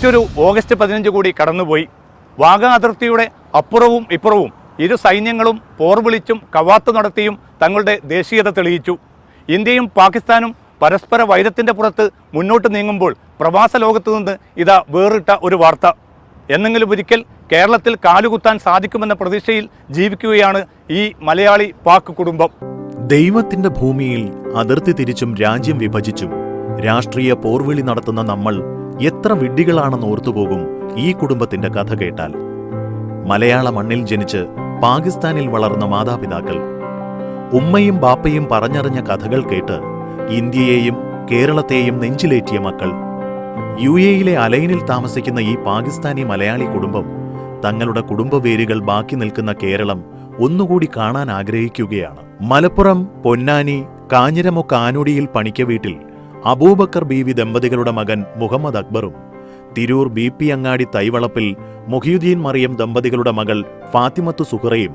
മറ്റൊരു ഓഗസ്റ്റ് 15 കൂടി കടന്നുപോയി. വാഗ അതിർത്തിയുടെ അപ്പുറവും ഇപ്പുറവും ഇരു സൈന്യങ്ങളും പോർ വിളിച്ചും കവാത്ത് നടത്തിയും തങ്ങളുടെ ദേശീയത തെളിയിച്ചു. ഇന്ത്യയും പാകിസ്ഥാനും പരസ്പര വൈരത്തിൻ്റെ പുറത്ത് മുന്നോട്ട് നീങ്ങുമ്പോൾ പ്രവാസ ലോകത്തു നിന്ന് ഇതാ വേറിട്ട ഒരു വാർത്ത. എന്നെങ്കിലും ഒരിക്കൽ കേരളത്തിൽ കാലുകുത്താൻ സാധിക്കുമെന്ന പ്രതീക്ഷയിൽ ജീവിക്കുകയാണ് ഈ മലയാളി പാക് കുടുംബം. ദൈവത്തിന്റെ ഭൂമിയിൽ അതിർത്തി തിരിച്ചും രാജ്യം വിഭജിച്ചും രാഷ്ട്രീയ പോർവിളി നടത്തുന്ന നമ്മൾ എത്ര വിഡ്ഢികളാണെന്ന് ഓർത്തുപോകും ഈ കുടുംബത്തിന്റെ കഥ കേട്ടാൽ. മലയാള മണ്ണിൽ ജനിച്ച് പാകിസ്ഥാനിൽ വളർന്ന മാതാപിതാക്കൾ, ഉമ്മയും ബാപ്പയും പറഞ്ഞറിഞ്ഞ കഥകൾ കേട്ട് ഇന്ത്യയെയും കേരളത്തെയും നെഞ്ചിലേറ്റിയ മക്കൾ. UAE അലൈനിൽ താമസിക്കുന്ന ഈ പാകിസ്ഥാനി മലയാളി കുടുംബം തങ്ങളുടെ കുടുംബവേരുകൾ ബാക്കി നിൽക്കുന്ന കേരളം ഒന്നുകൂടി കാണാൻ ആഗ്രഹിക്കുകയാണ്. മലപ്പുറം പൊന്നാനി കാഞ്ഞിരമൊക്ക ആനോടിയിൽ പണിക്ക വീട്ടിൽ അബൂബക്കർ ബീവി ദമ്പതികളുടെ മകൻ മുഹമ്മദ് അക്ബറും തിരൂർ BP അങ്ങാടി തൈവളപ്പിൽ മുഹിയുദ്ദീൻ മറിയം ദമ്പതികളുടെ മകൾ ഫാത്തിമത്തു സുഹറയും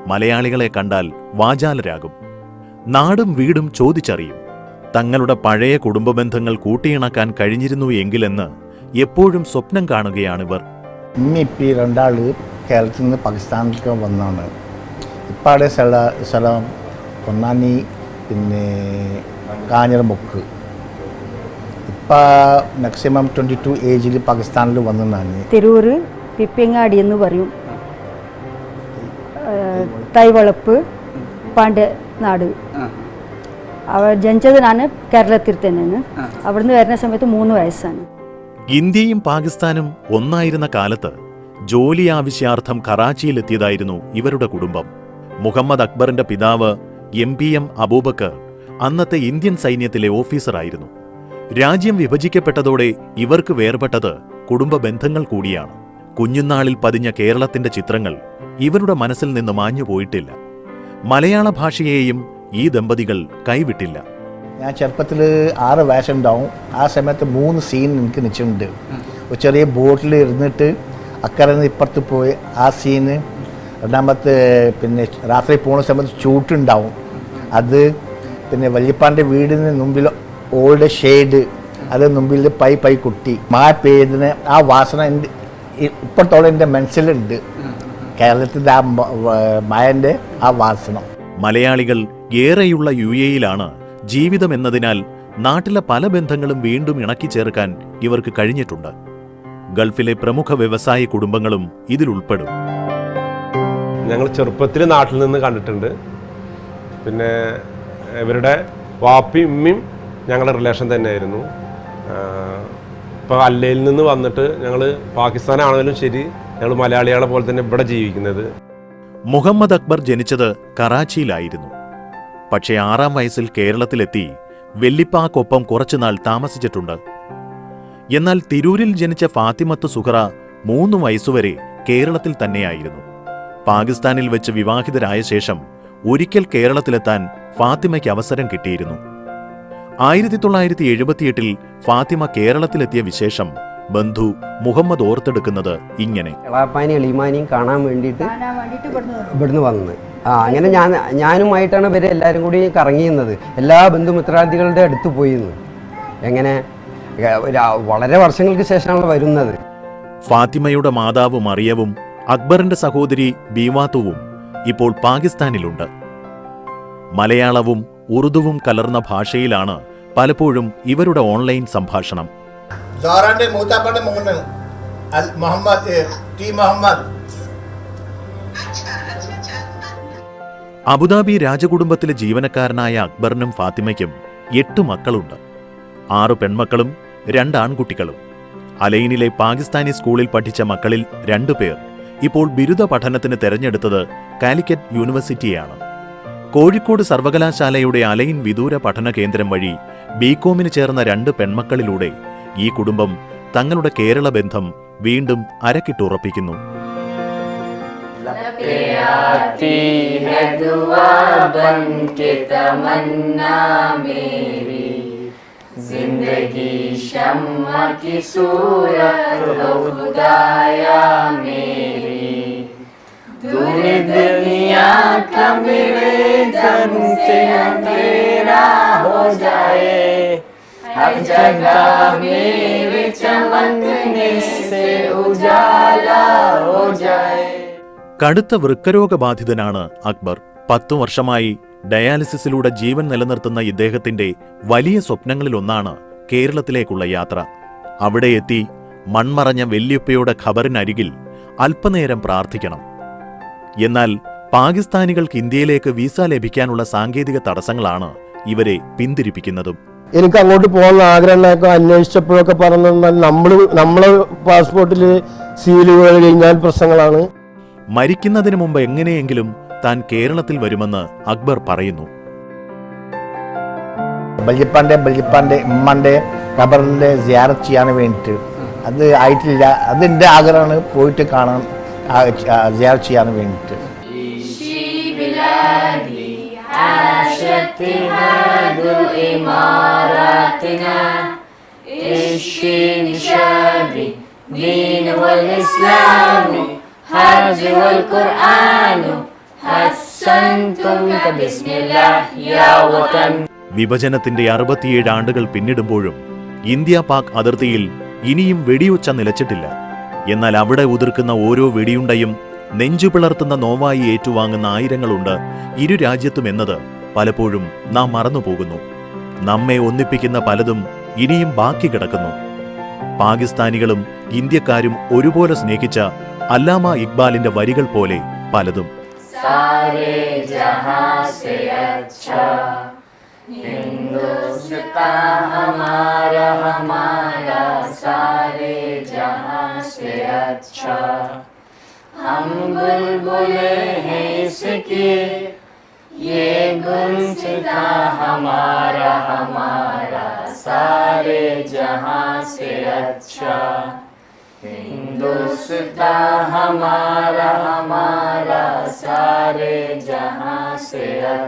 മലയാളികളെ കണ്ടാൽ വാചാലരാകും. നാടും വീടും ചോദിച്ചറിയും. തങ്ങളുടെ പഴയ കുടുംബബന്ധങ്ങൾ കൂട്ടിയിണക്കാൻ കഴിഞ്ഞിരുന്നു എങ്കിലെന്ന് എപ്പോഴും സ്വപ്നം കാണുകയാണിവർ. ഇപ്പി രണ്ടാൾ കേരളത്തിൽ നിന്ന് പാകിസ്ഥാനിലേക്ക് വന്നാണ്. ഇപ്പാടെ സ്ഥലം പൊന്നാനി, പിന്നെ കാഞ്ഞിരമുക്ക്. ഇപ്പം മാക്സിമം 22 ഏജിൽ പാകിസ്ഥാനിൽ വന്നതാണ്. തിരൂർ പിപ്പിങ്ങാടി എന്ന് പറയും, തൈവളപ്പ്, പാണ്ഡ്യനാട്. അവർ ജനിച്ചത് ഞാൻ കേരളത്തിൽ തന്നെയാണ്. അവിടുന്ന് വരുന്ന സമയത്ത് 3 വയസ്സാണ്. ഇന്ത്യയും പാകിസ്ഥാനും ഒന്നായിരുന്ന കാലത്ത് ജോലി ആവശ്യാർത്ഥം കറാച്ചിയിലെത്തിയതായിരുന്നു ഇവരുടെ കുടുംബം. മുഹമ്മദ് അക്ബറിന്റെ പിതാവ് MPM അബൂബക്കർ അന്നത്തെ ഇന്ത്യൻ സൈന്യത്തിലെ ഓഫീസറായിരുന്നു. രാജ്യം വിഭജിക്കപ്പെട്ടതോടെ ഇവർക്ക് വേർപെട്ടത് കുടുംബ ബന്ധങ്ങൾ കൂടിയാണ്. കുഞ്ഞുനാളിൽ പതിഞ്ഞ കേരളത്തിന്റെ ചിത്രങ്ങൾ ഇവരുടെ മനസ്സിൽ നിന്ന് മാഞ്ഞുപോയിട്ടില്ല. മലയാള ഭാഷയെയും ഈ ദമ്പതികൾ കൈവിട്ടില്ല. ഞാൻ ചെറുപ്പത്തിൽ 6 വയസ്സുണ്ടാവും. ആ സമയത്ത് 3 സീൻ എനിക്ക് നിശ്ചയമുണ്ട്. ഒരു ചെറിയ ബോട്ടിൽ ഇരുന്നിട്ട് അക്കരെ നിന്ന് ഇപ്പുറത്ത് പോയി ആ സീന്. രണ്ടാമത്തെ പിന്നെ രാത്രി പോകുന്ന സമയത്ത് ചൂട്ടുണ്ടാവും. അത് പിന്നെ വല്യപ്പാൻ്റെ വീടിന് മുമ്പിൽ ഓൾഡ് ഷെയ്ഡ്, അത് മുമ്പിൽ പൈ കുട്ടി മഴ പെയ്തതിന് ആ വാസന ഇപ്പോഴത്തോളം എൻ്റെ മനസ്സിലുണ്ട്. കേരളത്തിൻ്റെ ആ മഴൻ്റെ ആ വാസന. മലയാളികൾ ഏറെയുള്ള UAE ജീവിതം എന്നതിനാൽ നാട്ടിലെ പല ബന്ധങ്ങളും വീണ്ടും ഇണക്കിച്ചേർക്കാൻ ഇവർക്ക് കഴിഞ്ഞിട്ടുണ്ട്. ഗൾഫിലെ പ്രമുഖ വ്യവസായ കുടുംബങ്ങളും ഇതിലുൾപ്പെടും. ഞങ്ങൾ ചെറുപ്പത്തിൽ നാട്ടിൽ നിന്ന് കണ്ടിട്ടുണ്ട്. പിന്നെ ഇവരുടെ വാപ്പിയും ഉമ്മയും ഞങ്ങളുടെ റിലേഷൻ തന്നെയായിരുന്നു. ഇപ്പോൾ അല്ലയിൽ നിന്ന് വന്നിട്ട് ഞങ്ങൾ പാകിസ്ഥാനാണെങ്കിലും ശരി, ഞങ്ങൾ മലയാളികളെ പോലെ തന്നെ ഇവിടെ ജീവിക്കുന്നത്. മുഹമ്മദ് അക്ബർ ജനിച്ചത് കറാച്ചിയിലായിരുന്നു. പക്ഷേ 6-ാം വയസ്സിൽ കേരളത്തിലെത്തി വെല്ലിപ്പാക്കൊപ്പം കുറച്ചുനാൾ താമസിച്ചിട്ടുണ്ട്. എന്നാൽ തിരൂരിൽ ജനിച്ച ഫാത്തിമത്ത് സുഹറ 3 വയസ്സുവരെ കേരളത്തിൽ തന്നെയായിരുന്നു. പാകിസ്ഥാനിൽ വെച്ച് വിവാഹിതരായ ശേഷം ഒരിക്കൽ കേരളത്തിലെത്താൻ ഫാത്തിമയ്ക്ക് അവസരം കിട്ടിയിരുന്നു. 1978 ഫാത്തിമ കേരളത്തിലെത്തിയ വിശേഷം ബന്ധു മുഹമ്മദ് ഓർത്തെടുക്കുന്നത് ഇങ്ങനെ. എളാപ്പാനെയും എളിമാനെയും കാണാൻ വേണ്ടിയിട്ട് ഇവിടുന്ന് വന്നത്. അങ്ങനെ ഞാനുമായിട്ടാണ് ഇവരെ എല്ലാവരും കൂടി കറങ്ങിയുന്നത്. എല്ലാ ബന്ധുമിത്രാദികളുടെ അടുത്ത് പോയിരുന്നു. എങ്ങനെ വളരെ വർഷങ്ങൾക്ക് ശേഷമാണ് വരുന്നത്. ഫാത്തിമയുടെ മാതാവ് മറിയവും അക്ബറിന്റെ സഹോദരി ബീവാത്തുവും ഇപ്പോൾ പാകിസ്ഥാനിലുണ്ട്. മലയാളവും ഉറുദുവും കലർന്ന ഭാഷയിലാണ് പലപ്പോഴും ഇവരുടെ ഓൺലൈൻ സംഭാഷണം. അബുദാബി രാജകുടുംബത്തിലെ ജീവനക്കാരനായ അക്ബറിനും ഫാത്തിമയ്ക്കും 8 മക്കളുണ്ട്. 6 പെൺമക്കളും 2 ആൺകുട്ടികളും. അലൈനിലെ പാകിസ്ഥാനി സ്കൂളിൽ പഠിച്ച മക്കളിൽ 2 പേർ ഇപ്പോൾ ബിരുദ പഠനത്തിന് തെരഞ്ഞെടുത്തത് കാലിക്കറ്റ് യൂണിവേഴ്സിറ്റിയാണ്. കോഴിക്കോട് സർവകലാശാലയുടെ അലൈൻ വിദൂര പഠന കേന്ദ്രം വഴി BCom ചേർന്ന 2 പെൺമക്കളിലൂടെ ഈ കുടുംബം തങ്ങളുടെ കേരള ബന്ധം വീണ്ടും അരക്കിട്ടുറപ്പിക്കുന്നു. दुनिया का मेरे जन से अंधेरा हो जाए, हर जगह मेरे चमकने से उजाला हो जाए. കടുത്ത വൃക്കരോഗബാധിതനാണ് അക്ബർ. 10 വർഷമായി ഡയാലിസിസിലൂടെ ജീവൻ നിലനിർത്തുന്ന ഇദ്ദേഹത്തിന്റെ വലിയ സ്വപ്നങ്ങളിലൊന്നാണ് കേരളത്തിലേക്കുള്ള യാത്ര. അവിടെ എത്തി മൺമറഞ്ഞ വല്യുപ്പയുടെ ഖബറിനരികിൽ അല്പനേരം പ്രാർത്ഥിക്കണം. എന്നാൽ പാകിസ്ഥാനികൾക്ക് ഇന്ത്യയിലേക്ക് വിസ ലഭിക്കാനുള്ള സാങ്കേതിക തടസ്സങ്ങളാണ് ഇവരെ പിന്തിരിപ്പിക്കുന്നതും. എനിക്ക് അങ്ങോട്ട് പോകുന്ന ആഗ്രഹങ്ങളൊക്കെ അന്വേഷിച്ചപ്പോഴൊക്കെ പറഞ്ഞാൽ നമ്മളെ പാസ്പോർട്ടിൽ സീലുകൾ കഴിഞ്ഞാൽ പ്രശ്നങ്ങളാണ്. മരിക്കുന്നതിന് മുമ്പ് എങ്ങനെയെങ്കിലും താൻ കേരളത്തിൽ വരുമെന്ന് അക്ബർ പറയുന്നു. ബല്യപ്പാൻ്റെ ഉമ്മൻ്റെ ഖബറിൻ്റെ സിയാറത്ത് ചെയ്യാൻ വേണ്ടിയിട്ട് അത് ആയിട്ടില്ല. അതെൻ്റെ ആഗ്രഹമാണ്, പോയിട്ട് കാണാൻ സിയാറത്ത് ചെയ്യാൻ വേണ്ടിയിട്ട്. വിഭജനത്തിന്റെ 67 ആണ്ടുകൾ പിന്നിടുമ്പോഴും ഇന്ത്യ പാക് അതിർത്തിയിൽ ഇനിയും വെടിയൊച്ച നിലച്ചിട്ടില്ല. എന്നാൽ അവിടെ ഉതിർക്കുന്ന ഓരോ വെടിയുണ്ടയും നെഞ്ചുപിളർത്തുന്ന നോവായി ഏറ്റുവാങ്ങുന്ന ആയിരങ്ങളുണ്ട് ഇരു രാജ്യത്തും എന്നത് പലപ്പോഴും നാം മറന്നുപോകുന്നു. നമ്മെ ഒന്നിപ്പിക്കുന്ന പലതും ഇനിയും ബാക്കി കിടക്കുന്നു. പാകിസ്ഥാനികളും ഇന്ത്യക്കാരും ഒരുപോലെ സ്നേഹിച്ച അല്ലാമ ഇക്ബാലിന്റെ വരികൾ പോലെ പലതും. सारे जहां से अच्छा हिंदुस्तान हमारा हमारा सारे जहां से अच्छा हम बुलबुले हैं इसके ये गुलसिता हमारा हमारा सारे जहां से अच्छा हिंदुस्तान हमारा हमारा सारे जहां से अच्छा.